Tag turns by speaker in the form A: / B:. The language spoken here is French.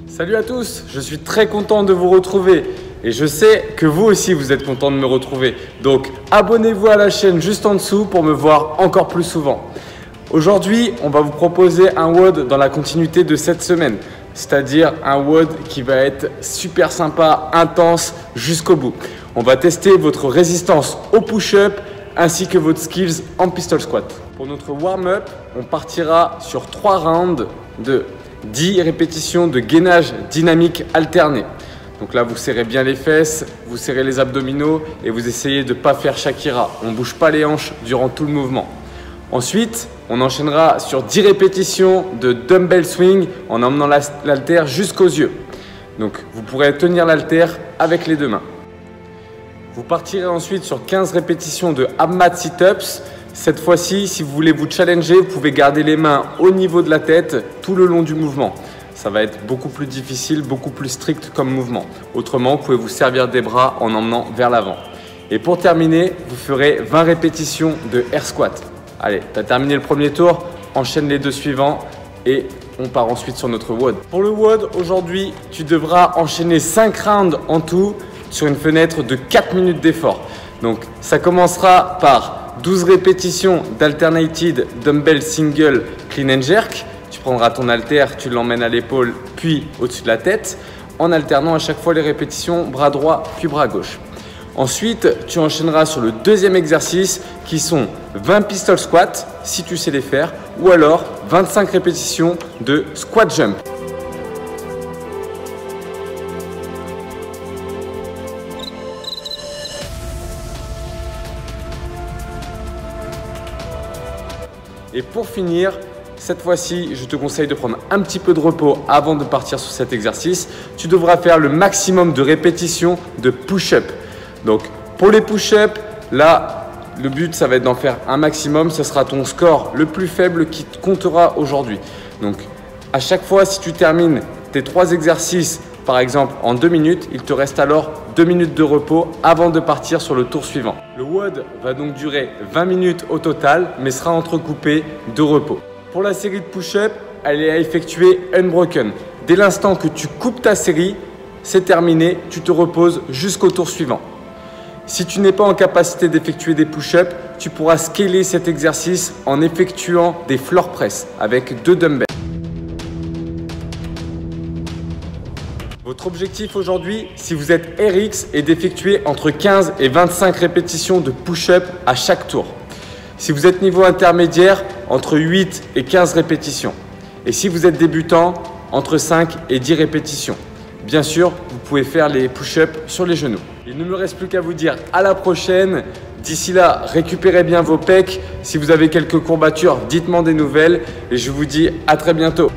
A: Salut à tous, je suis très content de vous retrouver et je sais que vous aussi vous êtes content de me retrouver. Donc abonnez-vous à la chaîne juste en dessous pour me voir encore plus souvent. Aujourd'hui, on va vous proposer un WOD dans la continuité de cette semaine, c'est-à-dire un WOD qui va être super sympa, intense jusqu'au bout. On va tester votre résistance au push-up ainsi que votre skills en pistol squat. Pour notre warm-up, on partira sur 3 rounds de 10 répétitions de gainage dynamique alterné. Donc là, vous serrez bien les fesses, vous serrez les abdominaux et vous essayez de ne pas faire Shakira. On ne bouge pas les hanches durant tout le mouvement. Ensuite, on enchaînera sur 10 répétitions de dumbbell swing en emmenant l'haltère jusqu'aux yeux. Donc, vous pourrez tenir l'haltère avec les deux mains. Vous partirez ensuite sur 15 répétitions de ab-mat sit-ups. Cette fois-ci, si vous voulez vous challenger, vous pouvez garder les mains au niveau de la tête tout le long du mouvement. Ça va être beaucoup plus difficile, beaucoup plus strict comme mouvement. Autrement, vous pouvez vous servir des bras en emmenant vers l'avant. Et pour terminer, vous ferez 20 répétitions de air squat. Allez, tu as terminé le premier tour, enchaîne les deux suivants et on part ensuite sur notre WOD. Pour le WOD, aujourd'hui, tu devras enchaîner 5 rounds en tout sur une fenêtre de 4 minutes d'effort. Donc, ça commencera par 12 répétitions d'alternated dumbbell single clean and jerk. Tu prendras ton haltère, tu l'emmènes à l'épaule puis au-dessus de la tête en alternant à chaque fois les répétitions bras droit puis bras gauche. Ensuite, tu enchaîneras sur le deuxième exercice qui sont 20 pistol squats si tu sais les faire ou alors 25 répétitions de squat jump. Et pour finir, cette fois-ci, je te conseille de prendre un petit peu de repos avant de partir sur cet exercice. Tu devras faire le maximum de répétitions de push-up. Donc, pour les push-up, là, le but, ça va être d'en faire un maximum. Ce sera ton score le plus faible qui te comptera aujourd'hui. Donc, à chaque fois, si tu termines tes 3 exercices, par exemple, en 2 minutes, il te reste alors 2 minutes de repos avant de partir sur le tour suivant. Le WOD va donc durer 20 minutes au total, mais sera entrecoupé de repos. Pour la série de push-up, elle est à effectuer unbroken. Dès l'instant que tu coupes ta série, c'est terminé, tu te reposes jusqu'au tour suivant. Si tu n'es pas en capacité d'effectuer des push-ups, tu pourras scaler cet exercice en effectuant des floor press avec 2 dumbbells. Votre objectif aujourd'hui, si vous êtes RX, est d'effectuer entre 15 et 25 répétitions de push-up à chaque tour. Si vous êtes niveau intermédiaire, entre 8 et 15 répétitions. Et si vous êtes débutant, entre 5 et 10 répétitions. Bien sûr, vous pouvez faire les push-ups sur les genoux. Il ne me reste plus qu'à vous dire à la prochaine. D'ici là, récupérez bien vos pecs. Si vous avez quelques courbatures, dites-moi des nouvelles. Et je vous dis à très bientôt.